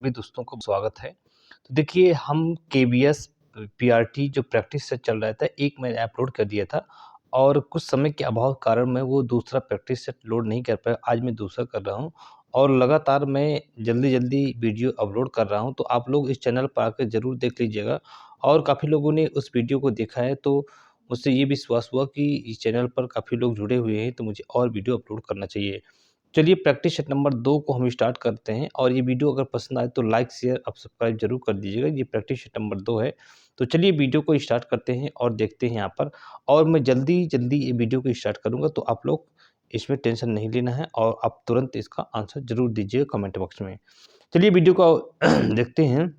सभी दोस्तों को स्वागत है। तो देखिए हम केवीएस पीआरटी जो प्रैक्टिस सेट चल रहा था, एक मैंने अपलोड कर दिया था और कुछ समय के अभाव के कारण मैं वो दूसरा प्रैक्टिस सेट लोड नहीं कर पाया। आज मैं दूसरा कर रहा हूँ और लगातार मैं जल्दी-जल्दी वीडियो अपलोड कर रहा हूँ, तो आप लोग इस चैनल पर आकर ज़रूर देख लीजिएगा। और काफ़ी लोगों ने उस वीडियो को देखा है, तो मुझसे ये विश्वास हुआ कि इस चैनल पर काफ़ी लोग जुड़े हुए हैं, तो मुझे और वीडियो अपलोड करना चाहिए। चलिए प्रैक्टिस सेट नंबर 2 को हम स्टार्ट करते हैं और ये वीडियो अगर पसंद आए तो लाइक, शेयर और सब्सक्राइब ज़रूर कर दीजिएगा। ये प्रैक्टिस सेट नंबर 2 है। तो चलिए वीडियो को स्टार्ट करते हैं और देखते हैं यहाँ पर। और मैं जल्दी-जल्दी ये वीडियो को स्टार्ट करूँगा, तो आप लोग इसमें टेंशन नहीं लेना है और आप तुरंत इसका आंसर ज़रूर दीजिएगा कमेंट बॉक्स में। चलिए वीडियो को देखते हैं।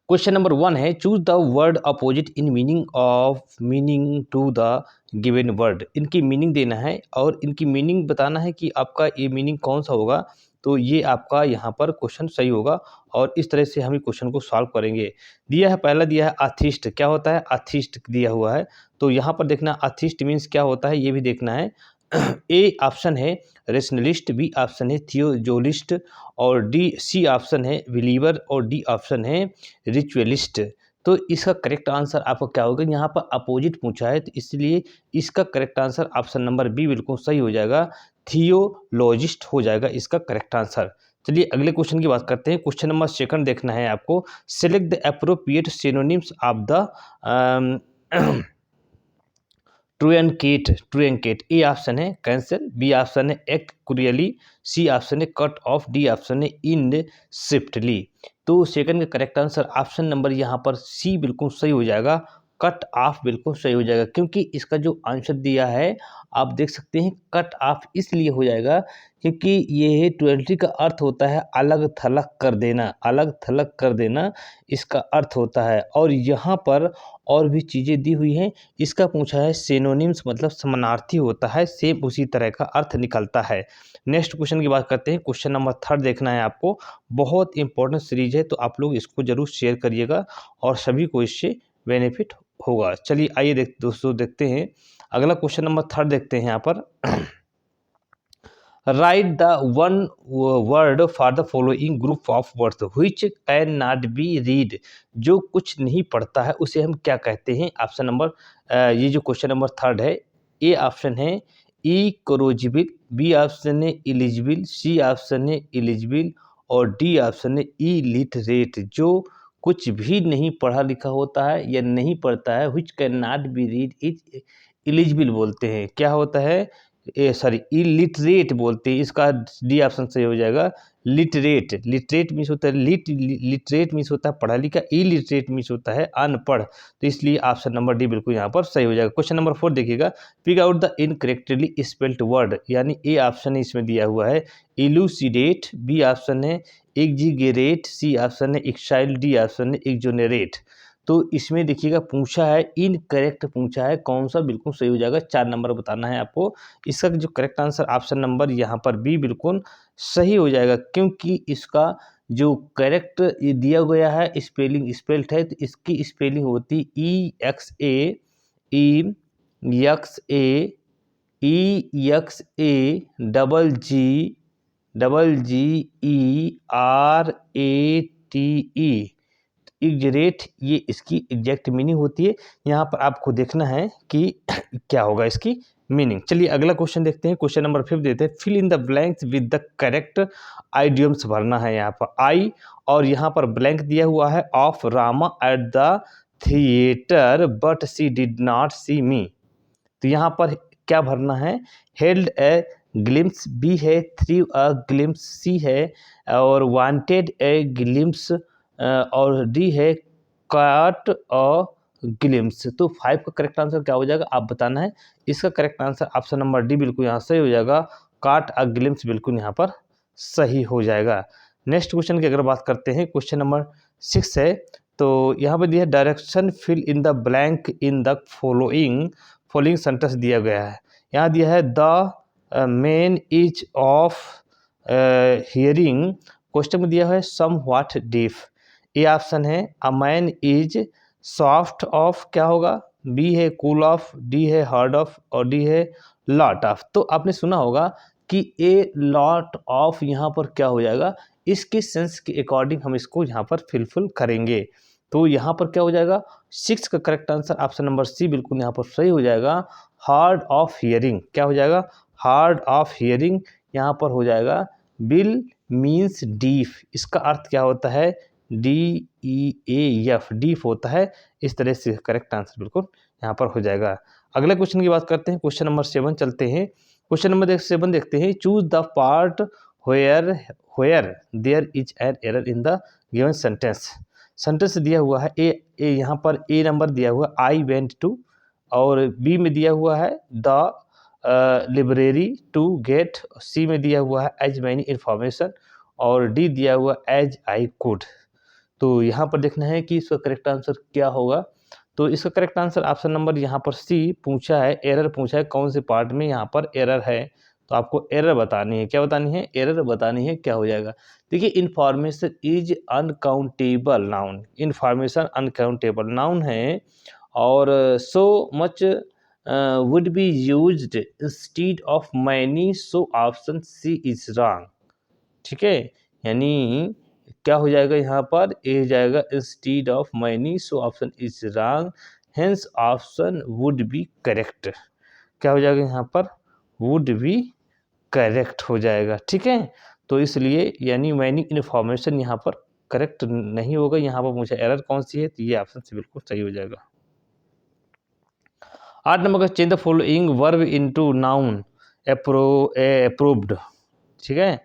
क्वेश्चन नंबर 1 है, choose the word opposite in meaning to the given word. इनकी मीनिंग देना है और इनकी मीनिंग बताना है कि आपका ये मीनिंग कौन सा होगा। तो ये आपका यहाँ पर क्वेश्चन सही होगा और इस तरह से हम क्वेश्चन को सॉल्व करेंगे। दिया है, पहला दिया है अथिस्ट। क्या होता है? अथिस्ट दिया हुआ है। तो यहाँ पर देखना अथिस्ट मीन्स क्या होता है, ये भी देखना है। ए ऑप्शन है रेशनलिस्ट, बी ऑप्शन है थियोजोलिस्ट और डी सी ऑप्शन है बिलीवर और डी ऑप्शन है रिचुअलिस्ट। तो इसका करेक्ट आंसर आपका क्या होगा? यहाँ पर अपोजिट पूछा है, तो इसलिए इसका correct answer option number B बिल्कुल सही हो जाएगा। थियोलॉजिस्ट हो जाएगा इसका करेक्ट आंसर। चलिए अगले क्वेश्चन की बात करते हैं। क्वेश्चन नंबर सेकंड देखना है आपको। Select the appropriate synonyms of the truncate. A option है कैंसिल, बी ऑप्शन है एक्ट क्रूयली, सी ऑप्शन है कट ऑफ, डी ऑप्शन है इन स्विफ्टली। तो सेकंड का करेक्ट आंसर ऑप्शन नंबर यहाँ पर सी बिल्कुल सही हो जाएगा। कट ऑफ बिल्कुल सही हो जाएगा, क्योंकि इसका जो आंसर दिया है आप देख सकते हैं, कट ऑफ इसलिए हो जाएगा क्योंकि ये ट्वेल्टी का अर्थ होता है अलग थलग कर देना, अलग थलग कर देना इसका अर्थ होता है। और यहाँ पर और भी चीज़ें दी हुई हैं। इसका पूछा है सिनोनिम्स मतलब समानार्थी होता है, सेम उसी तरह का अर्थ निकलता है। नेक्स्ट क्वेश्चन की बात करते हैं। क्वेश्चन नंबर थर्ड देखना है आपको। बहुत इंपॉर्टेंट सीरीज है, तो आप लोग इसको जरूर शेयर करिएगा और सभी को इससे बेनिफिट होगा। चलिए आइए दोस्तों देखते हैं अगला क्वेश्चन नंबर थर्ड देखते हैं यहाँ पर। Right the one word for the following group of words which can not be read. जो कुछ नहीं पढ़ता है उसे हम क्या कहते हैं? ऑप्शन नंबर ये जो क्वेश्चन नंबर थर्ड है, ए ऑप्शन है इकोरोजिबिल, बी ऑप्शन है इलिजिबिल, सी ऑप्शन है इलिजिबिल और डी ऑप्शन है इलिटरेट। जो कुछ भी नहीं पढ़ा लिखा होता है या नहीं पढ़ता है, which can not be read is eligible बोलते हैं। क्या होता है? इलिटरेट बोलते हैं। इसका डी ऑप्शन सही हो जाएगा। लिटरेट, लिटरेट मीन्स होता है लिटरेट मीन्स होता है पढ़ा लिखा, इलिटरेट मीन्स होता है अनपढ़। तो इसलिए ऑप्शन नंबर डी बिल्कुल यहाँ पर सही हो जाएगा। क्वेश्चन नंबर 4 देखिएगा। Pick out the incorrectly spelled word, यानी ए ऑप्शन इसमें दिया हुआ है इलूसिडेट, बी ऑप्शन है एग्जीगेरेट, सी ऑप्शन है एक्साइल, डी ऑप्शन है एक्जोनरेट। तो इसमें देखिएगा पूछा है इनकरेक्ट पूछा है, कौन सा बिल्कुल सही हो जाएगा? 4 नंबर बताना है आपको। इसका जो करेक्ट आंसर ऑप्शन नंबर यहाँ पर बी बिल्कुल सही हो जाएगा, क्योंकि इसका जो करेक्ट ये दिया गया है स्पेलिंग स्पेल्ट है, तो इसकी स्पेलिंग होती E X A double G E R A T E. Exaggerate ये इसकी एग्जैक्ट मीनिंग होती है। यहाँ पर आपको देखना है कि क्या होगा इसकी मीनिंग। चलिए अगला क्वेश्चन देखते हैं। क्वेश्चन नंबर 5 देते हैं। Fill in the blanks with the correct idioms भरना है यहाँ पर आई, और यहाँ पर ब्लैंक दिया हुआ है of Rama at the theatre but she did not see me. तो यहाँ पर क्या भरना है? हेल्ड ए ग्लिम्स, बी है थ्रू अ ग्लिम्स, सी है और वांटेड ए ग्लिम्स और डी है काट अ ग्लिम्स। तो 5 का करेक्ट आंसर क्या हो जाएगा आप बताना है। इसका correct answer option number D बिल्कुल यहाँ सही हो जाएगा। काट अ ग्लिम्स बिल्कुल यहाँ पर सही हो जाएगा। नेक्स्ट क्वेश्चन की अगर बात करते हैं, क्वेश्चन नंबर 6 है। तो यहाँ पर दिया direction fill in the blank in the following sentence दिया गया है। यहाँ दिया है the man is of hearing. Question में दिया है somewhat deaf. A option है a man is soft of, क्या होगा? बी है कूल ऑफ, डी है हार्ड ऑफ और डी है लॉट ऑफ। तो आपने सुना होगा कि ए लॉट ऑफ यहाँ पर क्या हो जाएगा? इसके सेंस के अकॉर्डिंग हम इसको यहाँ पर फिलफिल करेंगे। तो यहाँ पर क्या हो जाएगा, 6 का correct answer option number C बिल्कुल यहाँ पर सही हो जाएगा। हार्ड ऑफ हियरिंग क्या हो जाएगा, हार्ड ऑफ हियरिंग यहाँ पर हो जाएगा। बिल मीन्स डीफ, इसका अर्थ क्या होता है, DEAF, डीफ होता है। इस तरह से करेक्ट आंसर बिल्कुल यहाँ पर हो जाएगा। अगले क्वेश्चन की बात करते हैं, क्वेश्चन नंबर 7 चलते हैं। क्वेश्चन नंबर 7 देखते हैं। Choose the part where there is an error in the given sentence. Sentence दिया हुआ है ए यहाँ पर ए नंबर दिया हुआ है आई वेंट टू, और बी में दिया हुआ है द लाइब्रेरी टू गेट, सी में दिया हुआ है एज मैनी इन्फॉर्मेशन, और डी दिया हुआ एज आई कुड। तो यहाँ पर देखना है कि इसका करेक्ट आंसर क्या होगा। तो इसका करेक्ट आंसर ऑप्शन नंबर यहाँ पर सी पूछा है, एरर पूछा है, कौन से पार्ट में यहाँ पर एरर है। तो आपको एरर बतानी है, क्या बतानी है, एरर बतानी है, क्या हो जाएगा। देखिए information is uncountable noun, information uncountable noun है, और so much would be used instead of many, so option C is wrong. ठीक है, यानी क्या हो जाएगा यहाँ पर, ए हो जाएगा instead of many, so option is wrong, hence option would be correct. क्या हो जाएगा यहाँ पर, वुड बी करेक्ट हो जाएगा। ठीक है, तो इसलिए यानी मैनी इन्फॉर्मेशन यहाँ पर करेक्ट नहीं होगा। यहाँ पर मुझे एरर कौन सी है, तो ये ऑप्शन से बिल्कुल सही हो जाएगा। 8 नंबर का, change the following verb into noun approved. ठीक है,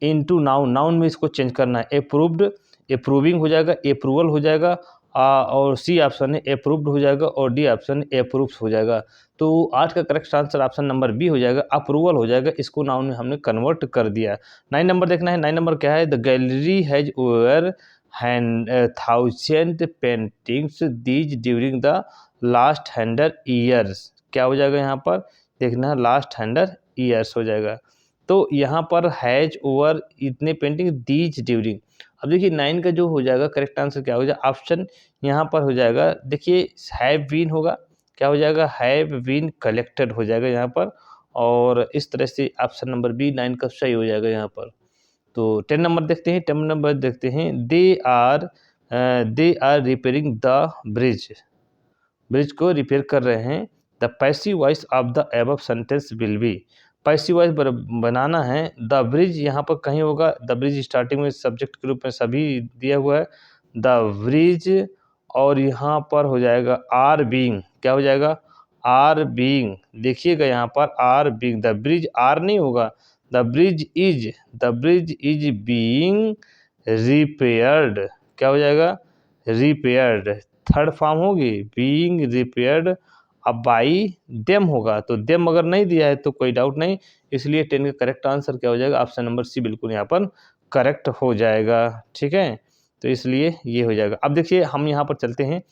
इनटू नाउन, नाउन में इसको चेंज करना है। अप्रूव्ड, अप्रूविंग हो जाएगा, अप्रूवल हो जाएगा, और सी ऑप्शन है अप्रूव्ड हो जाएगा, और डी ऑप्शन अप्रूव्स हो जाएगा। तो 8 का correct answer option number B हो जाएगा, अप्रूवल हो जाएगा। इसको नाउन में हमने कन्वर्ट कर दिया। 9 नंबर देखना है, 9 नंबर क्या है, the gallery has over 1000 paintings these during the last 100 years. क्या हो जाएगा यहाँ पर, देखना है लास्ट 100 ईयर्स हो जाएगा। तो यहाँ पर हैज ओवर इतने पेंटिंग दीज ड्यूरिंग। अब देखिए 9 का जो हो जाएगा करेक्ट आंसर क्या हो जाएगा, ऑप्शन यहाँ पर हो जाएगा, देखिए हैव बीन होगा, क्या हो जाएगा, हैव बीन कलेक्टेड हो जाएगा यहाँ पर, और इस तरह से ऑप्शन नंबर बी 9 का सही हो जाएगा यहाँ पर। तो 10 नंबर देखते हैं, 10 नंबर देखते हैं, they are repairing the bridge, bridge को रिपेयर कर रहे हैं। The passive voice of the above sentence will be, passive voice बनाना है। द ब्रिज यहाँ पर कहीं होगा, द ब्रिज स्टार्टिंग में सब्जेक्ट के रूप में सभी दिया हुआ है, द ब्रिज, और यहाँ पर हो जाएगा आर बीइंग, क्या हो जाएगा, आर बीइंग। देखिएगा यहाँ पर are being, the bridge are नहीं होगा, the bridge is being repaired, क्या हो जाएगा, रिपेयर्ड। थर्ड फॉर्म होगी बीइंग रिपेयर्ड, अब बाई देम होगा, तो देम अगर नहीं दिया है तो कोई डाउट नहीं, इसलिए 10 का करेक्ट आंसर क्या हो जाएगा, ऑप्शन नंबर सी बिल्कुल यहाँ पर करेक्ट हो जाएगा। ठीक है, तो इसलिए ये हो जाएगा। अब देखिए हम यहाँ पर चलते हैं,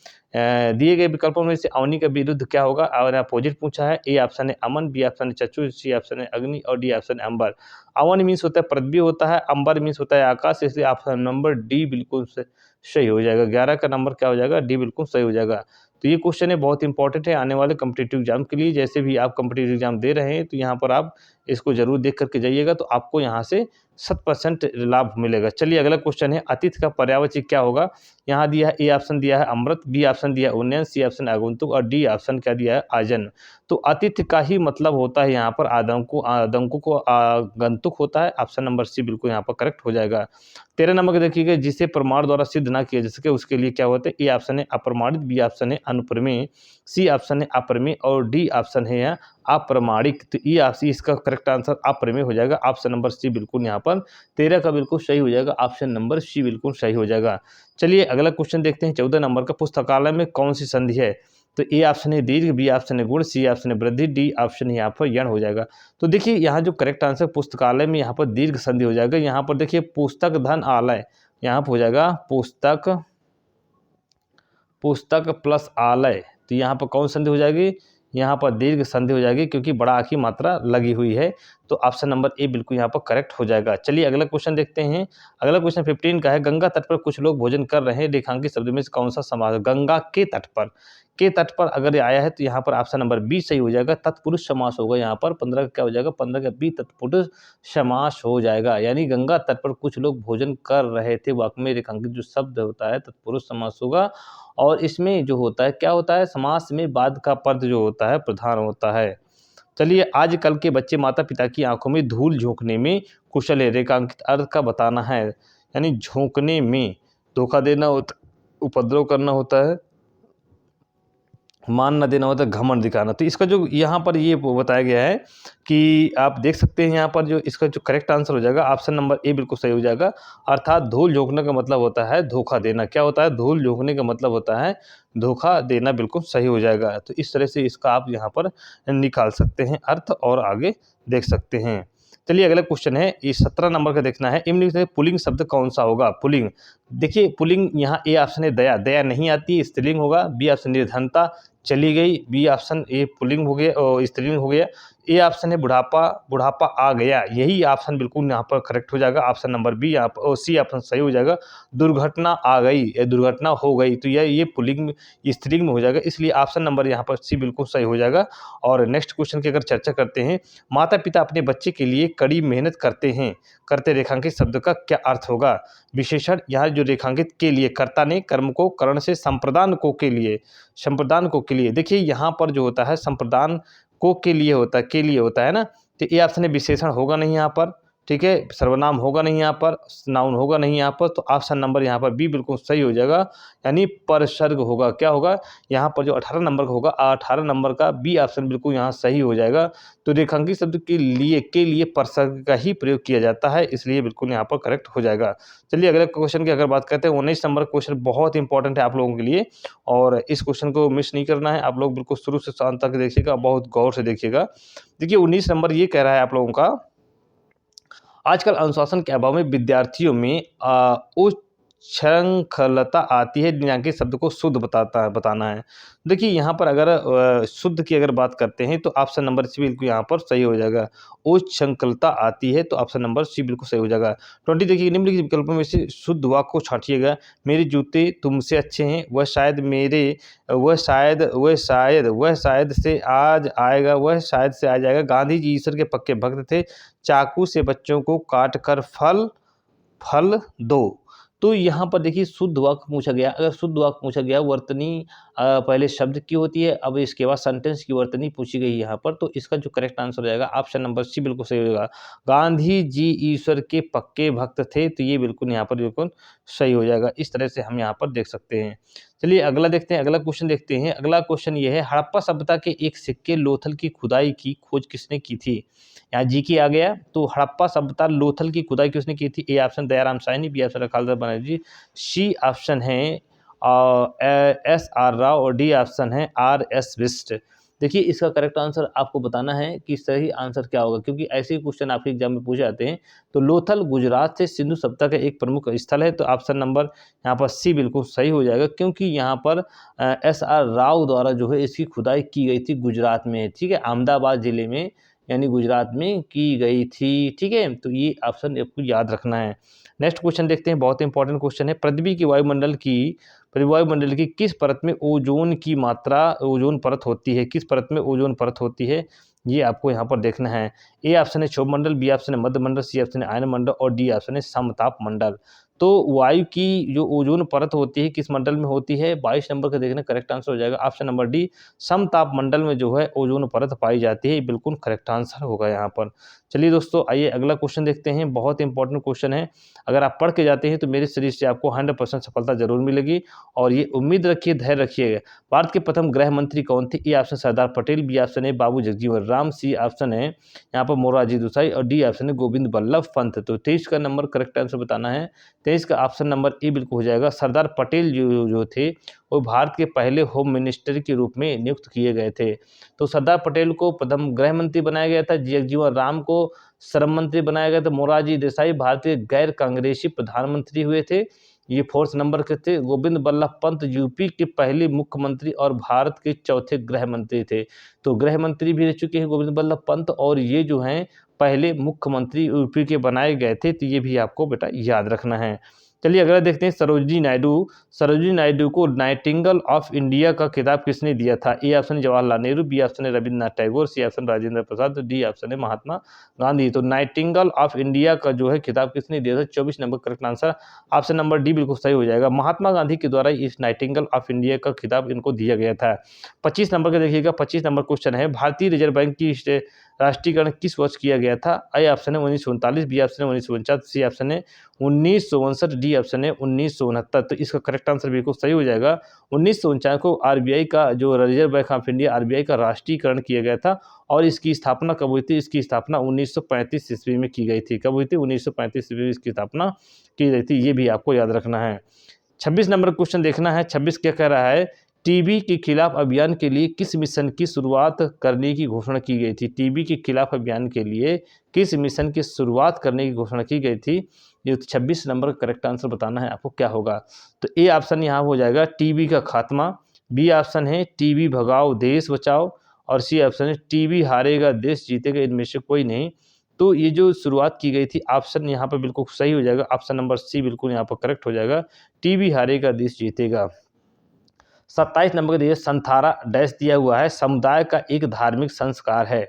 दिए गए विकल्पों में से अवनी का विरुद्ध क्या होगा, और अपोजिट पूछा है। ए ऑप्शन है अमन, बी ऑप्शन है चक्षु, सी ऑप्शन है अग्नि, और डी ऑप्शन है अंबर। अवन मीन्स होता है पृथ्वी होता है, अंबर मीन्स होता है आकाश, इसलिए ऑप्शन नंबर डी बिल्कुल सही हो जाएगा। 11 का नंबर क्या हो जाएगा, डी बिल्कुल सही हो जाएगा। तो ये क्वेश्चन है बहुत इंपॉर्टेंट है आने वाले कम्पिटिटिव एग्जाम के लिए। जैसे भी आप कम्पिटिटिव एग्जाम दे रहे हैं तो यहाँ पर आप इसको जरूर देख करके जाइएगा, तो आपको यहाँ से 100% लाभ मिलेगा। चलिए अगला क्वेश्चन है, अतिथि का पर्यायवाची क्या होगा। यहाँ दिया है, ए ऑप्शन दिया है अमृत, बी ऑप्शन दिया है उन्नयन, सी ऑप्शन आगंतुक, और डी ऑप्शन क्या दिया है आजन। तो अतिथि का ही मतलब होता है यहाँ पर आगंतुक को आगंतुक होता है। ऑप्शन नंबर सी बिल्कुल यहाँ पर करेक्ट हो जाएगा। 13 नंबर का देखिएगा, जिसे प्रमाण द्वारा सिद्ध ना किया जा सके उसके लिए क्या होता है। ए ऑप्शन है अप्रमाणित, बी ऑप्शन है अनुप्रमेय, सी ऑप्शन है अप्रमेय, और डी ऑप्शन है यहाँ अप्रमाणिक। तो ये इसका करेक्ट आंसर अप्रमेय हो जाएगा। ऑप्शन नंबर सी बिल्कुल यहाँ पर 13 का बिल्कुल सही हो जाएगा, ऑप्शन नंबर सी बिल्कुल सही हो जाएगा। चलिए अगला क्वेश्चन देखते हैं, 14 नंबर का, पुस्तकालय में कौन सी संधि है। तो ए ऑप्शन है दीर्घ, बी ऑप्शन है गुण, सी ऑप्शन है वृद्धि, डी ऑप्शन यहाँ पर यण हो जाएगा। तो देखिए यहाँ जो करेक्ट आंसर पुस्तकालय में यहाँ पर दीर्घ संधि हो जाएगा। यहाँ पर देखिए पुस्तक धन आलय, यहाँ पर हो जाएगा पुस्तक प्लस आलय, तो यहाँ पर कौन संधि हो जाएगी, यहाँ पर दीर्घ संधि हो जाएगी, क्योंकि बड़ा की मात्रा लगी हुई है। तो ऑप्शन नंबर ए बिल्कुल यहाँ पर करेक्ट हो जाएगा। चलिए अगला क्वेश्चन देखते हैं। अगला क्वेश्चन 15 का है, गंगा तट पर कुछ लोग भोजन कर रहे हैं, रेखांकित शब्द में से कौन सा समास? गंगा के तट पर अगर ये आया है तो यहाँ पर ऑप्शन नंबर बी सही हो जाएगा, तत्पुरुष समास होगा। यहाँ पर 15 का क्या हो जाएगा, 15 का बी तत्पुरुष समास हो जाएगा। यानी गंगा तट पर कुछ लोग भोजन कर रहे थे, वाक्य में रेखांकित जो शब्द होता है तत्पुरुष समास होगा। और इसमें जो होता है क्या होता है, समास में बाद का पद जो होता है प्रधान होता है। चलिए आजकल के बच्चे माता पिता की आंखों में धूल झोंकने में कुशल है, रेखांकित अर्थ का बताना है। यानी झोंकने में धोखा देना होता, उपद्रव करना होता है, मान न देना होता है, घमंड दिखाना। तो इसका जो यहाँ पर ये बताया गया है कि आप देख सकते हैं यहाँ पर जो इसका जो करेक्ट आंसर हो जाएगा ऑप्शन नंबर ए बिल्कुल सही हो जाएगा। अर्थात धूल झोंकने का मतलब होता है धोखा देना। क्या होता है, धूल झोंकने का मतलब होता है धोखा देना, बिल्कुल सही हो जाएगा। तो इस तरह से इसका आप यहाँ पर निकाल सकते हैं अर्थ और आगे देख सकते हैं। चलिए अगला क्वेश्चन है, ये 17 नंबर का देखना है। इनमें से पुल्लिंग शब्द कौन सा होगा? पुल्लिंग, देखिए पुल्लिंग यहाँ ए ऑप्शन है दया, दया नहीं आती, स्त्रीलिंग होगा। बी ऑप्शन निर्धनता, चली गई, बी ऑप्शन ए पुल्लिंग हो गया और स्त्रीलिंग हो गया। ए ऑप्शन है बुढ़ापा, बुढ़ापा आ गया, यही ऑप्शन बिल्कुल यहाँ पर करेक्ट हो जाएगा। ऑप्शन नंबर बी यहाँ पर, और सी ऑप्शन सही हो जाएगा, दुर्घटना आ गई या दुर्घटना हो गई, तो ये पुल्लिंग स्त्रीलिंग में हो जाएगा, इसलिए ऑप्शन नंबर यहाँ पर सी बिल्कुल सही हो जाएगा। और नेक्स्ट क्वेश्चन की अगर चर्चा करते हैं, माता पिता अपने बच्चे के लिए कड़ी मेहनत करते हैं, करते रेखांकित शब्द का क्या अर्थ होगा? विशेषण, यहाँ जो रेखांकित के लिए, कर्ता ने कर्म को करण से संप्रदान को के लिए, संप्रदान को के लिए, देखिए यहाँ पर जो होता है संप्रदान को के लिए होता है ना, तो ये ऑप्शन है विशेषण होगा नहीं यहाँ पर, ठीक है, सर्वनाम होगा नहीं यहाँ पर, नाउन होगा नहीं यहाँ पर, तो ऑप्शन नंबर यहाँ पर बी बिल्कुल सही हो जाएगा, यानी परसर्ग होगा। क्या होगा यहाँ पर जो 18 नंबर का होगा, 18 नंबर का बी ऑप्शन बिल्कुल यहाँ सही हो जाएगा। तो रेखांकित शब्द के लिए परसर्ग का ही प्रयोग किया जाता है, इसलिए बिल्कुल यहाँ पर करेक्ट हो जाएगा। चलिए अगले क्वेश्चन की अगर बात करते हैं, 19 नंबर क्वेश्चन बहुत इंपॉर्टेंट है आप लोगों के लिए, और इस क्वेश्चन को मिस नहीं करना है, आप लोग बिल्कुल शुरू से अंत तक देखिएगा, बहुत गौर से देखिएगा। देखिए 19 नंबर ये कह रहा है आप लोगों का, आजकल अनुशासन के अभाव में विद्यार्थियों में उच्छृंखलता आती है, निम्नलिखित शब्द को शुद्ध बताना है। देखिए यहाँ पर अगर शुद्ध की अगर बात करते हैं तो ऑप्शन नंबर सी बिल्कुल यहाँ पर सही हो जाएगा। उच्छृंखलता आती है तो ऑप्शन नंबर सी बिल्कुल सही हो जाएगा। 20 देखिए, निम्नलिखित विकल्पों में से शुद्ध वाक्य को छांटिएगा। मेरे जूते तुमसे अच्छे हैं, वह शायद मेरे, वह शायद से आज आएगा, वह शायद से आ जाएगा। गांधी जी ईश्वर के पक्के भक्त थे, चाकू से बच्चों को काट कर फल दो। तो यहाँ पर देखिए शुद्ध वाक्य पूछा गया, अगर शुद्ध वाक्य पूछा गया, वर्तनी पहले शब्द की होती है, अब इसके बाद सेंटेंस की वर्तनी पूछी गई यहाँ पर, तो इसका जो करेक्ट आंसर हो जाएगा ऑप्शन नंबर सी बिल्कुल सही होगा। गांधी जी ईश्वर के पक्के भक्त थे, तो ये बिल्कुल यहाँ पर बिल्कुल सही हो जाएगा। इस तरह से हम यहाँ पर देख सकते हैं। चलिए अगला देखते हैं, अगला क्वेश्चन देखते हैं। अगला क्वेश्चन ये है, हड़प्पा सभ्यता के एक सिक्के लोथल की खुदाई की खोज किसने की थी? यहाँ जी की आ गया, तो हड़प्पा सभ्यता लोथल की खुदाई किसने की थी? A option Dayaram Sahni, B option खालदार बनर्जी, सी ऑप्शन है एस आर राव, और डी ऑप्शन है आर एस बिस्ट। देखिए इसका करेक्ट आंसर आपको बताना है कि सही आंसर क्या होगा, क्योंकि ऐसे ही क्वेश्चन आपके एग्जाम में पूछे जाते हैं। तो लोथल गुजरात से सिंधु सभ्यता का एक प्रमुख स्थल है, तो ऑप्शन नंबर यहाँ पर सी बिल्कुल सही हो जाएगा, क्योंकि यहाँ पर एस आर राव द्वारा जो है इसकी खुदाई की गई थी गुजरात में, ठीक है, अहमदाबाद जिले में, यानी गुजरात में की गई थी, ठीक है। तो ये ऑप्शन आपको याद रखना है। नेक्स्ट क्वेश्चन देखते हैं, बहुत इंपॉर्टेंट क्वेश्चन है। पृथ्वी की वायुमंडल की किस परत में ओजोन की मात्रा, ओजोन परत होती है, किस परत में ओजोन परत होती है, ये आपको यहाँ पर देखना है। ए ऑप्शन है क्षोभ मंडल, बी ऑप्शन है मध्य मंडल, सी ऑप्शन है आयन मंडल, और डी ऑप्शन है समताप मंडल। तो वायु की जो ओजोन परत होती है किस मंडल में होती है? 22 नंबर का देखना करेक्ट आंसर हो जाएगा ऑप्शन नंबर डी, समताप मंडल में जो है ओजोन परत पाई जाती है, बिल्कुल करेक्ट आंसर होगा यहाँ पर। चलिए दोस्तों आइए अगला क्वेश्चन देखते हैं, बहुत इंपॉर्टेंट क्वेश्चन है। अगर आप पढ़ के जाते हैं तो मेरे शरीर से आपको 100% सफलता जरूर मिलेगी, और ये उम्मीद रखिए, धैर्य रखिएगा। भारत के प्रथम गृह मंत्री कौन थे? A option Sardar Patel, B option है बाबू जगजीवन राम, सी ऑप्शन है यहाँ पर मोरारजी देसाई, और डी ऑप्शन है गोविंद बल्लभ पंत। तो 23 का नंबर करेक्ट आंसर बताना है। 23 का ऑप्शन नंबर ए बिल्कुल हो जाएगा। सरदार पटेल जो थे वो भारत के पहले होम मिनिस्टर के रूप में नियुक्त किए गए थे। तो सरदार पटेल को प्रथम गृह मंत्री बनाया गया था, जगजीवन राम को श्रम मंत्री बनाया गया था, मोरारजी देसाई भारतीय गैर कांग्रेसी प्रधानमंत्री हुए थे, ये 4th नंबर के थे। गोविंद बल्लभ पंत यूपी के पहले मुख्यमंत्री और भारत के चौथे गृह मंत्री थे। तो गृह मंत्री भी रह चुके हैं गोविंद बल्लभ पंत, और ये जो हैं पहले मुख्यमंत्री यूपी के बनाए गए थे, तो ये भी आपको बेटा याद रखना है। चलिए अगला देखते हैं, सरोजिनी नायडू को नाइटिंगेल ऑफ इंडिया का खिताब किसने दिया था? ए ऑप्शन है जवाहरलाल नेहरू, बी ऑप्शन है Rabindranath Tagore, C option Rajendra Prasad, D option है महात्मा गांधी। तो नाइटिंगेल ऑफ इंडिया का जो है खिताब किसने दिया था? 24 number correct answer, option number D बिल्कुल सही हो जाएगा। महात्मा गांधी के द्वारा इस नाइटिंगेल ऑफ इंडिया का खिताब इनको दिया गया था। 25 नंबर का देखिएगा, 25 नंबर क्वेश्चन है, भारतीय रिजर्व बैंक की राष्ट्रीयकरण किस वर्ष किया गया था? ए ऑप्शन है 1939, बी ऑप्शन है 1949, सी ऑप्शन है 1959, डी ऑप्शन है 1969। तो इसका करेक्ट आंसर बिल्कुल सही हो जाएगा। 1949 को आरबीआई का जो reserve bank of India RBI का राष्ट्रीयकरण किया गया था और इसकी स्थापना कब हुई थी? इसकी स्थापना 1935 ईस्वी में की गई थी। कब हुई थी? 1935 ईस्वी में इसकी स्थापना की गई थी, ये भी आपको याद रखना है। 26 नंबर क्वेश्चन देखना है। 26 क्या कह रहा है? टीबी के खिलाफ अभियान के लिए किस मिशन की शुरुआत करने की घोषणा की गई थी? टीबी के खिलाफ अभियान के लिए किस मिशन की शुरुआत करने की घोषणा की गई थी? ये 26 नंबर का करेक्ट आंसर बताना है आपको, क्या होगा? तो ए ऑप्शन यहाँ हो जाएगा टीबी का खात्मा, बी ऑप्शन है टीबी भगाओ देश बचाओ, और सी ऑप्शन है टीबी हारेगा देश जीतेगा। इनमें से कोई नहीं। तो ये जो शुरुआत की गई थी, ऑप्शन यहाँ पर बिल्कुल सही हो जाएगा, ऑप्शन नंबर सी बिल्कुल यहाँ पर करेक्ट हो जाएगा, टीबी हारेगा देश जीतेगा। 27 नंबर का देखिए, संथारा डैश दिया हुआ है, समुदाय का एक धार्मिक संस्कार है।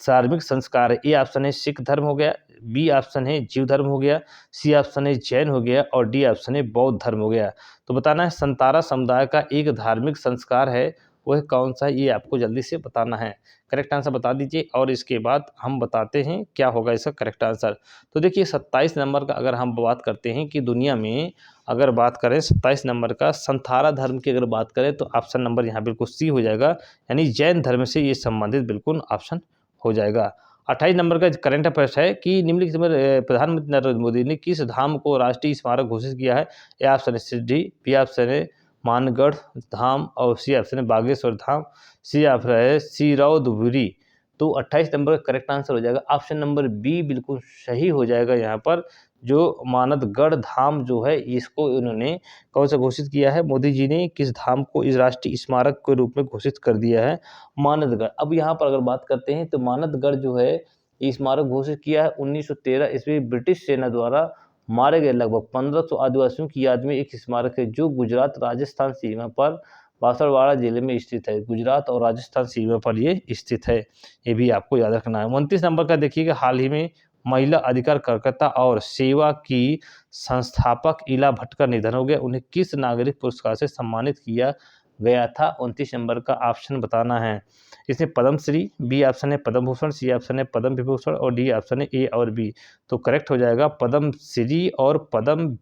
धार्मिक संस्कार है, ए ऑप्शन है सिख धर्म हो गया, बी ऑप्शन है जीव धर्म हो गया, सी ऑप्शन है जैन हो गया, और डी ऑप्शन है बौद्ध धर्म हो गया। तो बताना है संतारा समुदाय का एक धार्मिक संस्कार है, वह कौन सा है, ये आपको जल्दी से बताना है। करेक्ट आंसर बता दीजिए और इसके बाद हम बताते हैं क्या होगा इसका करेक्ट आंसर। तो देखिए 27 नंबर का अगर हम बात करते हैं कि दुनिया में अगर बात करें 27 नंबर का संथारा धर्म की अगर बात करें तो ऑप्शन नंबर यहाँ बिल्कुल सी हो जाएगा, यानी जैन धर्म से ये संबंधित बिल्कुल ऑप्शन हो जाएगा। 28 नंबर का करंट अफेयर्स है कि निम्नलिखित में प्रधानमंत्री नरेंद्र मोदी ने किस धाम को राष्ट्रीय स्मारक घोषित किया है? ए ऑप्शन है सिद्धि, बी ऑप्शन है मानगढ़ धाम, और सी ऑप्शन है बागेश्वर धाम, सी ऑप्शन है सिरौदपुरी। तो 28 नंबर का करेक्ट आंसर हो जाएगा ऑप्शन नंबर बी बिल्कुल सही हो जाएगा। यहाँ पर जो मानदगढ़ धाम जो है इसको इन्होंने कौन सा घोषित किया है? मोदी जी ने किस धाम को इस राष्ट्रीय स्मारक के रूप में घोषित कर दिया है? मानदगढ़। अब यहाँ पर अगर बात करते हैं तो मानदगढ़ जो है ये स्मारक घोषित किया है 1913 ईस्वी ब्रिटिश सेना द्वारा मारे गए लगभग 1500 आदिवासियों की याद में एक स्मारक है जो गुजरात राजस्थान सीमा पर बांसवाड़ा जिले में स्थित है। गुजरात और राजस्थान सीमा पर ये स्थित है, ये भी आपको याद रखना है। 29 नंबर का देखिएगा, हाल ही में महिला अधिकार कार्यकर्ता और सेवा की संस्थापक इला भट्ट का निधन हो गया, उन्हें किस नागरिक पुरस्कार से सम्मानित किया गया था? 29 नंबर का ऑप्शन बताना है। इसमें पद्मश्री, बी ऑप्शन है पद्म भूषण, सी ऑप्शन है पद्म विभूषण, और डी ऑप्शन है ए और बी। तो करेक्ट हो जाएगा पद्मश्री और पद्म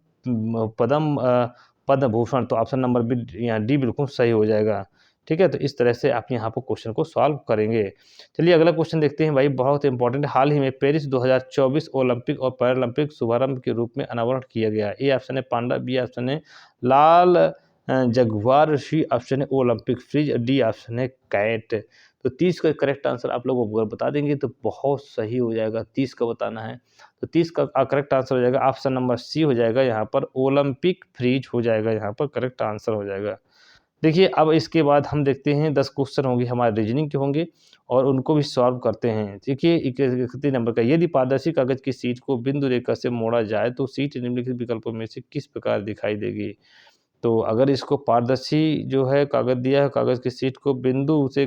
भूषण। तो ऑप्शन नंबर बी यहाँ डी बिल्कुल सही हो जाएगा। ठीक है, तो इस तरह से आप यहाँ पर क्वेश्चन को सॉल्व करेंगे। चलिए अगला क्वेश्चन देखते हैं भाई, बहुत इंपॉर्टेंट। हाल ही में पेरिस 2024 ओलंपिक और पैरालंपिक शुभारंभ के रूप में अनावरण किया गया। ए ऑप्शन है पांडा, बी ऑप्शन है लाल जगुआर, सी ऑप्शन है ओलंपिक फ्रिज, डी ऑप्शन है कैट। तो 30 का करेक्ट आंसर आप लोग अगर बता देंगे तो बहुत सही हो जाएगा। 30 का बताना है, तो 30 का करेक्ट आंसर हो जाएगा ऑप्शन नंबर सी हो जाएगा, यहाँ पर ओलंपिक फ्रिज हो जाएगा, यहाँ पर करेक्ट आंसर हो जाएगा। देखिए अब इसके बाद हम देखते हैं 10 क्वेश्चन होंगे हमारे रीजनिंग के होंगे और उनको भी सॉल्व करते हैं। देखिए 31 नंबर का, यदि पारदर्शी कागज की शीट को बिंदु रेखा से मोड़ा जाए तो शीट निम्नलिखित विकल्पों में से किस प्रकार दिखाई देगी? तो अगर इसको पारदर्शी जो है कागज दिया है, कागज की शीट को बिंदु से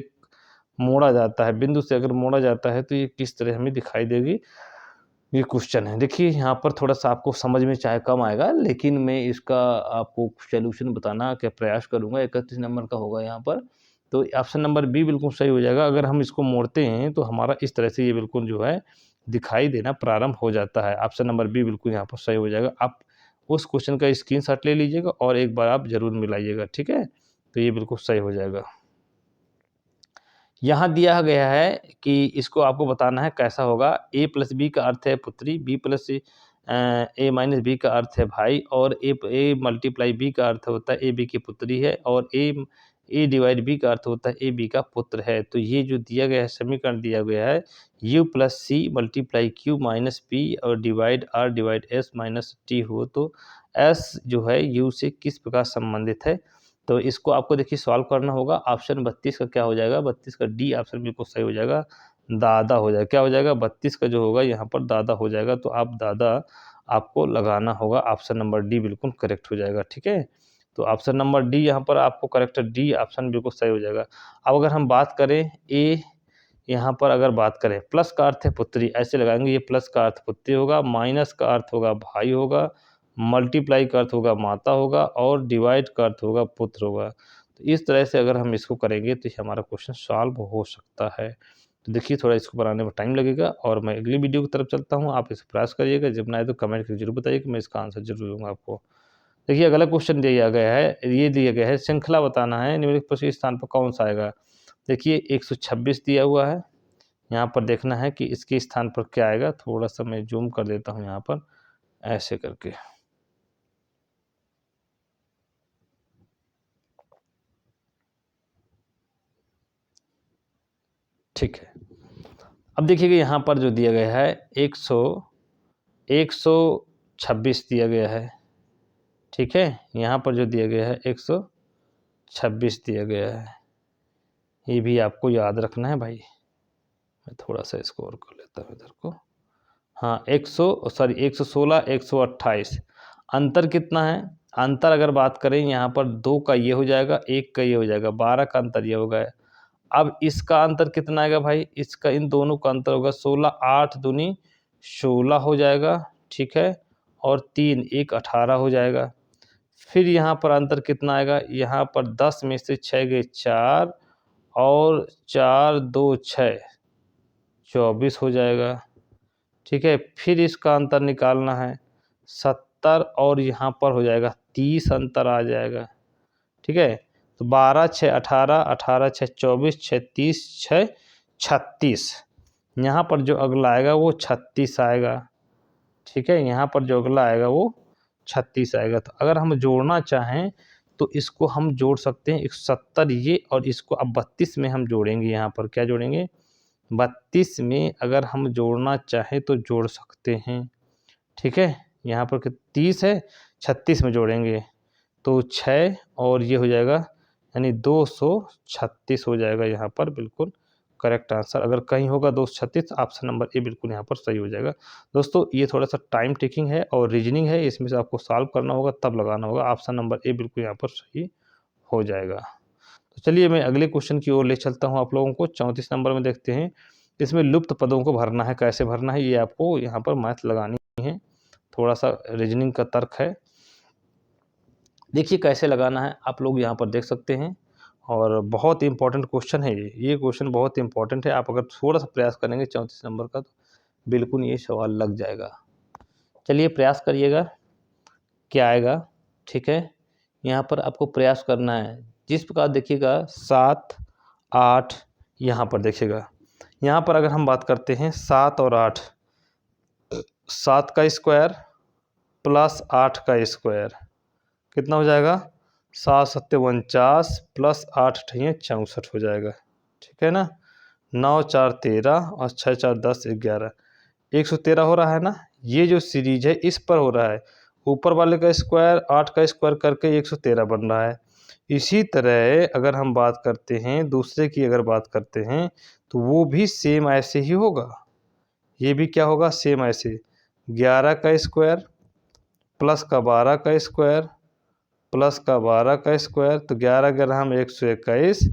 मोड़ा जाता है, बिंदु से अगर मोड़ा जाता है तो ये किस तरह हमें दिखाई देगी, ये क्वेश्चन है। देखिए यहाँ पर थोड़ा-सा आपको समझ में चाहे कम आएगा, लेकिन मैं इसका आपको सॉल्यूशन बताना का प्रयास करूँगा। 31 नंबर का होगा यहाँ पर, तो ऑप्शन नंबर बी बिल्कुल सही हो जाएगा। अगर हम इसको मोड़ते हैं तो हमारा इस तरह से ये बिल्कुल जो है दिखाई देना प्रारंभ हो जाता है। ऑप्शन नंबर बी बिल्कुल यहाँ पर सही हो जाएगा। आप उस क्वेश्चन का स्क्रीनशॉट ले लीजिएगा और एक बार आप ज़रूर मिलाइएगा, ठीक है? तो ये बिल्कुल सही हो जाएगा। यहाँ दिया गया है कि इसको आपको बताना है कैसा होगा। ए प्लस बी का अर्थ है पुत्री, बी प्लस ए माइनस बी का अर्थ है भाई, और ए मल्टीप्लाई बी का अर्थ होता है ए बी की पुत्री है, और ए डिवाइड बी का अर्थ होता है ए बी का पुत्र है। तो ये जो दिया गया है समीकरण दिया गया है U plus C multiply Q minus P और divide R divide S minus T हो, तो एस जो है यू से किस प्रकार संबंधित है? तो इसको आपको देखिए सॉल्व करना होगा। ऑप्शन 32 का क्या हो जाएगा? 32 का डी ऑप्शन बिल्कुल सही हो जाएगा। दादा हो जाएगा। क्या हो जाएगा? 32 का जो होगा यहाँ पर दादा हो जाएगा, तो आप दादा आपको लगाना होगा। ऑप्शन नंबर डी बिल्कुल करेक्ट हो जाएगा। ठीक है, तो ऑप्शन नंबर डी यहाँ पर आपको करेक्ट है, डी ऑप्शन बिल्कुल सही हो जाएगा। अब अगर हम बात करें ए, यहाँ पर अगर बात करें प्लस का अर्थ है पुत्री, ऐसे लगाएंगे, ये प्लस का अर्थ पुत्री होगा, माइनस का अर्थ होगा भाई होगा, मल्टीप्लाई का अर्थ होगा माता होगा, और डिवाइड का अर्थ होगा पुत्र होगा। तो इस तरह से अगर हम इसको करेंगे तो हमारा क्वेश्चन सॉल्व हो सकता है। तो देखिए थोड़ा इसको बनाने में टाइम लगेगा, और मैं अगली वीडियो की तरफ चलता हूँ। आप इसे प्रयास करिएगा, जब ना आए तो कमेंट करके जरूर बताइए कि मैं इसका आंसर जरूर दूंगा आपको। देखिए अगला क्वेश्चन दिया गया है, ये दिया गया है, श्रृंखला बताना है, निम्नलिखित में से इस स्थान पर कौन सा आएगा। देखिए 126 दिया हुआ है, यहाँ पर देखना है कि इसके स्थान पर क्या आएगा। थोड़ा सा मैं जूम कर देता हूँ यहाँ पर, ऐसे करके। ठीक है, अब देखिएगा यहाँ पर जो दिया गया है 126 दिया गया है। ठीक है, यहाँ पर जो दिया गया है 126 दिया गया है, ये भी आपको याद रखना है भाई। मैं थोड़ा सा इसको और कर लेता हूँ इधर को। हाँ 116 128, अंतर कितना है? अंतर अगर बात करें यहाँ पर 2 का ये हो जाएगा, 1 का ये हो जाएगा, 12 का अंतर ये होगा। अब इसका अंतर कितना आएगा भाई? इसका इन दोनों का अंतर होगा 16, 8 दूनी 16 हो जाएगा। ठीक है, और 3 1 18 हो जाएगा। फिर यहाँ पर अंतर कितना आएगा? यहाँ पर 10 में से 6 गए 4, और 4 2 6 24 हो जाएगा। ठीक है, फिर इसका अंतर निकालना है 70, और यहाँ पर हो जाएगा 30 अंतर आ जाएगा। ठीक है, तो 12 6 18, 18 6 24, 6 30, 6 36, यहाँ पर जो अगला आएगा वो 36 आएगा। ठीक है, यहाँ पर जो अगला आएगा वो 36 आएगा। तो अगर हम जोड़ना चाहें तो इसको हम जोड़ सकते हैं 170 ये, और इसको अब 32 में हम जोड़ेंगे। यहाँ पर क्या जोड़ेंगे? 32 में अगर हम जोड़ना चाहें तो जोड़ सकते हैं। ठीक है, यहाँ पर 30 है, 36 में जोड़ेंगे तो 6, और ये हो जाएगा यानी 236 हो जाएगा। यहाँ पर बिल्कुल करेक्ट आंसर। अगर कहीं होगा 236, ऑप्शन नंबर ए बिल्कुल यहाँ पर सही हो जाएगा। दोस्तों ये थोड़ा सा टाइम टेकिंग है और रीजनिंग है, इसमें से आपको सॉल्व करना होगा तब लगाना होगा। ऑप्शन नंबर ए बिल्कुल यहाँ पर सही हो जाएगा। तो चलिए मैं अगले क्वेश्चन की ओर ले चलता हूँ आप लोगों को। 34 नंबर में देखते हैं, इसमें लुप्त पदों को भरना है। कैसे भरना है ये आपको यहाँ पर मैथ लगानी है, थोड़ा सा रीजनिंग का तर्क है। देखिए कैसे लगाना है, आप लोग यहाँ पर देख सकते हैं, और बहुत इंपॉर्टेंट क्वेश्चन है ये क्वेश्चन बहुत इंपॉर्टेंट है। आप अगर थोड़ा सा प्रयास करेंगे 34 नंबर का तो बिल्कुल ये सवाल लग जाएगा। चलिए प्रयास करिएगा, क्या आएगा। ठीक है, यहाँ पर आपको प्रयास करना है। जिस प्रकार देखिएगा 7 8, यहाँ पर देखिएगा, यहाँ पर अगर हम बात करते हैं 7 और 8, 7 का स्क्वायर प्लस 8 का स्क्वायर कितना हो जाएगा? 7 7 49 प्लस 8 8 64 हो जाएगा। ठीक है ना, 9 4 13 और 6 4 10 11, 113 हो रहा है ना। ये जो सीरीज है इस पर हो रहा है, ऊपर वाले का स्क्वायर 8 का स्क्वायर करके 113 बन रहा है। इसी तरह अगर हम बात करते हैं दूसरे की, अगर बात करते हैं तो वो भी सेम ऐसे ही होगा। ये भी क्या होगा? सेम ऐसे, 11 का स्क्वायर प्लस का 12 का स्क्वायर प्लस का 12 का स्क्वायर, तो 11 11 हम 121,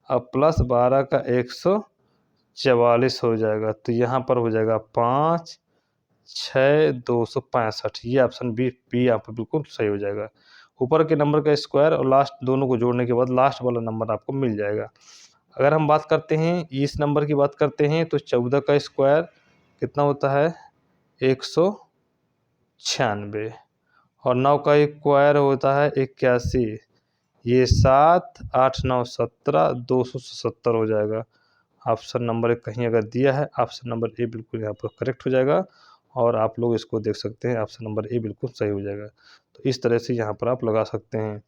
अब प्लस 12 का 144 हो जाएगा। तो यहाँ पर हो जाएगा 5 6 265। ये ऑप्शन बी यहाँ पर बिल्कुल सही हो जाएगा। ऊपर के नंबर का स्क्वायर और लास्ट दोनों को जोड़ने के बाद लास्ट वाला नंबर आपको मिल जाएगा। अगर हम बात करते हैं इस नंबर की बात करते हैं तो 14 का स्क्वायर कितना होता है? 196, और 9 का स्क्वायर होता है 81। ये 7 8 9 17, 277 हो जाएगा। ऑप्शन नंबर कहीं अगर दिया है, ऑप्शन नंबर ए बिल्कुल यहाँ पर करेक्ट हो जाएगा, और आप लोग इसको देख सकते हैं, ऑप्शन नंबर ए बिल्कुल सही हो जाएगा। तो इस तरह से यहाँ पर आप लगा सकते हैं।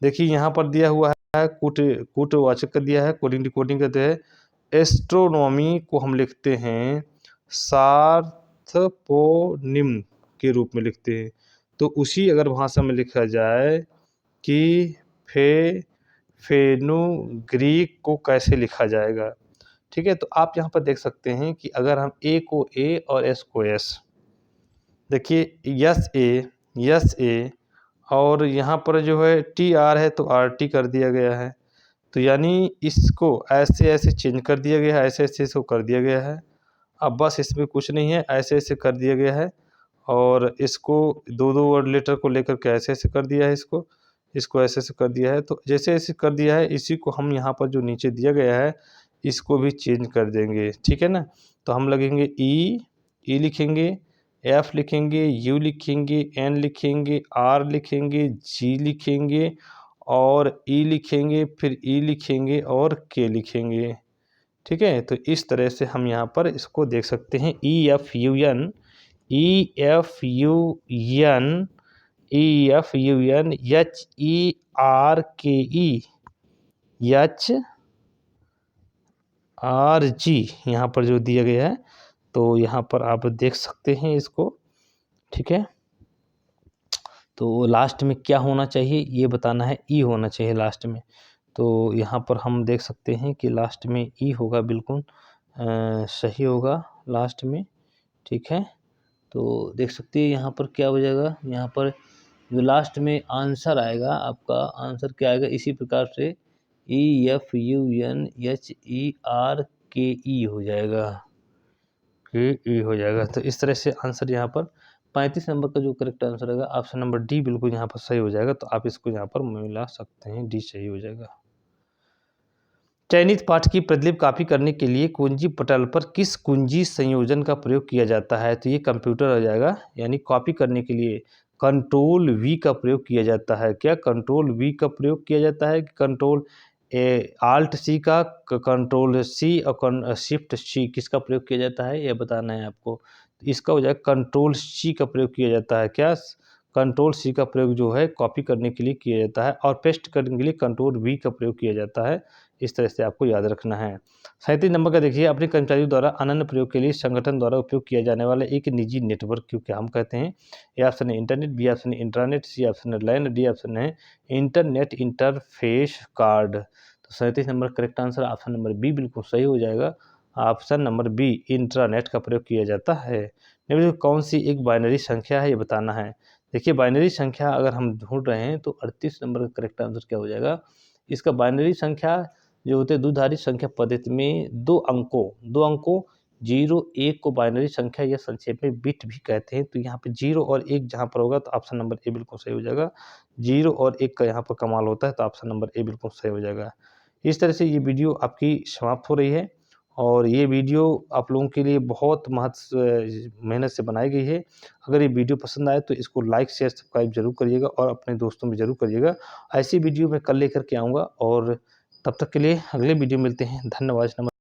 देखिए यहाँ पर दिया हुआ है कूटवाचक का दिया है, कोडिंग डिकोडिंग कहते हैं। एस्ट्रोनॉमी को हम लिखते हैं सार्थपोनिम के रूप में लिखते हैं। तो उसी अगर भाषा में लिखा जाए कि फेनुग्रीक को कैसे लिखा जाएगा, ठीक है, तो आप यहाँ पर देख सकते हैं कि अगर हम ए को ए और एस को एस, देखिए यस ए और यहाँ पर जो है टी आर है तो आर टी कर दिया गया है। तो यानी इसको ऐसे-ऐसे चेंज कर दिया गया है, ऐसे-ऐसे इसको कर दिया गया है। अब बस इसमें कुछ नहीं है, ऐसे-ऐसे कर दिया गया है और इसको 2-2 वर्ड लेटर को लेकर के ऐसे-ऐसे कर दिया है इसको ऐसे-ऐसे कर दिया है। तो जैसे-जैसे कर दिया है इसी को हम यहाँ पर जो नीचे दिया गया है, इसको भी चेंज कर देंगे, ठीक है ना? तो हम लगेंगे ई लिखेंगे, एफ लिखेंगे, यू लिखेंगे, एन लिखेंगे, आर लिखेंगे, जी लिखेंगे और ई लिखेंगे, फिर ई लिखेंगे और के लिखेंगे, ठीक है? तो इस तरह से हम यहाँ पर इसको देख सकते हैं E F U N H E R K E H R G यहाँ पर जो दिया गया है, तो यहाँ पर आप देख सकते हैं इसको, ठीक है? तो लास्ट में क्या होना चाहिए ये बताना है, ई होना चाहिए लास्ट में। तो यहाँ पर हम देख सकते हैं कि लास्ट में ई होगा, बिल्कुल सही होगा लास्ट में, ठीक है? तो देख सकते हैं यहाँ पर क्या हो जाएगा, यहाँ पर जो लास्ट में आंसर आएगा, आपका आंसर क्या आएगा, इसी प्रकार से E F U N H E R K E हो जाएगा, के ई हो जाएगा। तो इस तरह से आंसर यहाँ पर 35 नंबर का जो करेक्ट आंसर रहेगा ऑप्शन नंबर डी बिल्कुल यहाँ पर सही हो जाएगा। तो आप इसको यहाँ पर मिला सकते हैं, डी सही हो जाएगा। चयनित पाठ की प्रतिलिपि कॉपी करने के लिए कुंजी पटल पर किस कुंजी संयोजन का प्रयोग किया जाता है? तो ये कंप्यूटर हो जाएगा, यानी कॉपी करने के लिए कंट्रोल वी का प्रयोग किया जाता है। क्या कंट्रोल वी का प्रयोग किया जाता है कि कंट्रोल आल्ट सी का, कंट्रोल सी और शिफ्ट सी किसका प्रयोग किया जाता है यह बताना है आपको। इसका हो जाएगा कंट्रोल सी का प्रयोग किया जाता है। क्या कंट्रोल सी का प्रयोग जो है कॉपी करने के लिए किया जाता है और पेस्ट करने के लिए कंट्रोल वी का प्रयोग किया जाता है। इस तरह से आपको याद रखना है। 37 नंबर का देखिए, अपने कर्मचारियों द्वारा अनन्य प्रयोग के लिए संगठन द्वारा उपयोग किया जाने वाला एक निजी नेटवर्क क्यों क्या हम कहते हैं? ए ऑप्शन है इंटरनेट, बी ऑप्शन है इंट्रानेट, सी ऑप्शन है लैन, डी ऑप्शन है इंटरनेट इंटरफेस कार्ड। तो 37 number correct answer option number B बिल्कुल सही हो जाएगा। ऑप्शन नंबर बी इंट्रानेट का प्रयोग किया जाता है। निम्नलिखित कौन सी एक बाइनरी संख्या है ये बताना है। देखिए बाइनरी संख्या अगर हम ढूंढ रहे हैं तो 38 नंबर का करेक्ट आंसर क्या हो जाएगा? इसका बाइनरी संख्या जो होते हैं द्विधारी संख्या पद्धति में दो अंकों 0 1 को बाइनरी संख्या या संक्षेप में बिट भी कहते हैं। तो यहाँ पे 0 और 1 जहाँ पर होगा तो ऑप्शन नंबर ए बिल्कुल सही हो जाएगा। 0 और 1 का यहाँ पर कमाल होता है तो ऑप्शन नंबर ए बिल्कुल सही हो जाएगा। इस तरह से ये वीडियो आपकी समाप्त हो रही है और ये वीडियो आप लोगों के लिए बहुत मेहनत से बनाई गई है। अगर ये वीडियो पसंद आए तो इसको लाइक शेयर सब्सक्राइब जरूर करिएगा और अपने दोस्तों में ज़रूर करिएगा। ऐसी वीडियो मैं कल लेकर के आऊँगा और तब तक के लिए अगले वीडियो मिलते हैं। धन्यवाद।